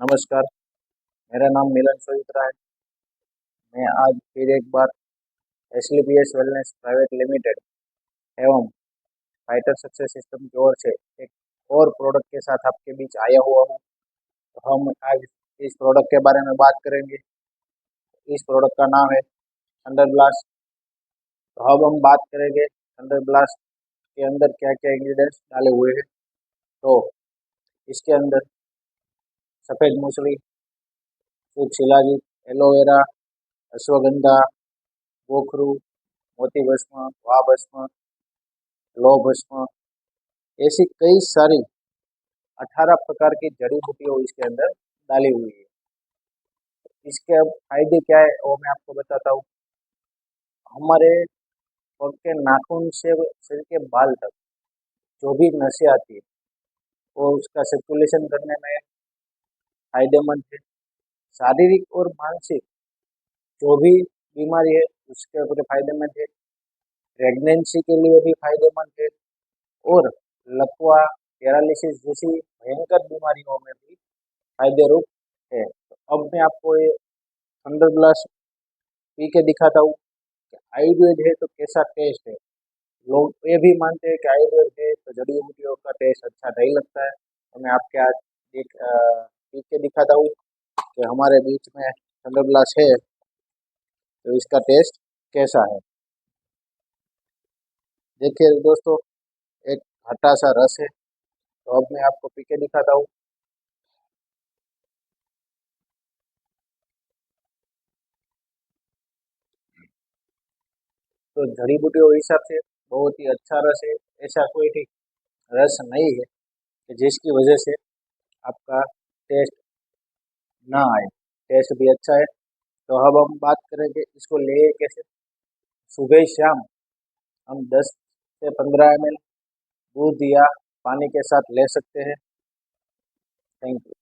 नमस्कार। मेरा नाम मिलन सोइत्रा है। मैं आज फिर एक बार एसलीपीएस वेलनेस प्राइवेट लिमिटेड एवं फाइटर सक्सेस सिस्टम की ओर से एक और प्रोडक्ट के साथ आपके बीच आया हुआ हूँ। तो हम आज इस प्रोडक्ट के बारे में बात करेंगे। इस प्रोडक्ट का नाम है थंडर ब्लास्ट। तो अब हम बात करेंगे थंडर ब्लास्ट के अंदर क्या क्या इंग्रेडिएंट्स डाले हुए हैं। तो इसके अंदर सफ़ेद मूसली, सूप शिलाजीत, एलोवेरा, अश्वगंधा, गोखरू, मोती भस्म, वाह भस्म, लौह भस्म, ऐसी कई सारी 18 प्रकार की जड़ी बूटियां इसके अंदर डाली हुई है। इसके अब फायदे क्या है वो मैं आपको बताता हूँ। हमारे पग के नाखून से सिर के बाल तक जो भी नसें आती है वो उसका सर्कुलेशन करने में फायदेमंद है। शारीरिक और मानसिक जो भी बीमारी है उसके ऊपर फायदेमंद है। प्रेगनेंसी के लिए भी फायदेमंद है और लकवा, पैरालिसिस जैसी भयंकर बीमारियों में भी फायदे रूप है। तो अब मैं आपको ये थंडर ब्लास्ट पी के दिखाता हूँ कि आयुर्वेद है तो कैसा टेस्ट है। लोग ये भी मानते हैं कि आयुर्वेद है तो जड़ी बूटियों का टेस्ट अच्छा नहीं लगता है। तो मैं आपके आज पी के दिखाता हूँ कि हमारे बीच में थंडर ब्लास्ट है तो इसका टेस्ट कैसा है। देखिए दोस्तों, एक खट्टा सा रस है। तो अब मैं आपको पी के दिखाता हूँ। तो जड़ी बूटियों के हिसाब से बहुत ही अच्छा रस है। ऐसा कोई ठीक रस नहीं है कि जिसकी वजह से आपका टेस्ट ना आए। टेस्ट भी अच्छा है। तो अब हम बात करेंगे इसको ले कैसे। सुबह शाम हम 10 से 15 ml दूध या पानी के साथ ले सकते हैं। Thank you.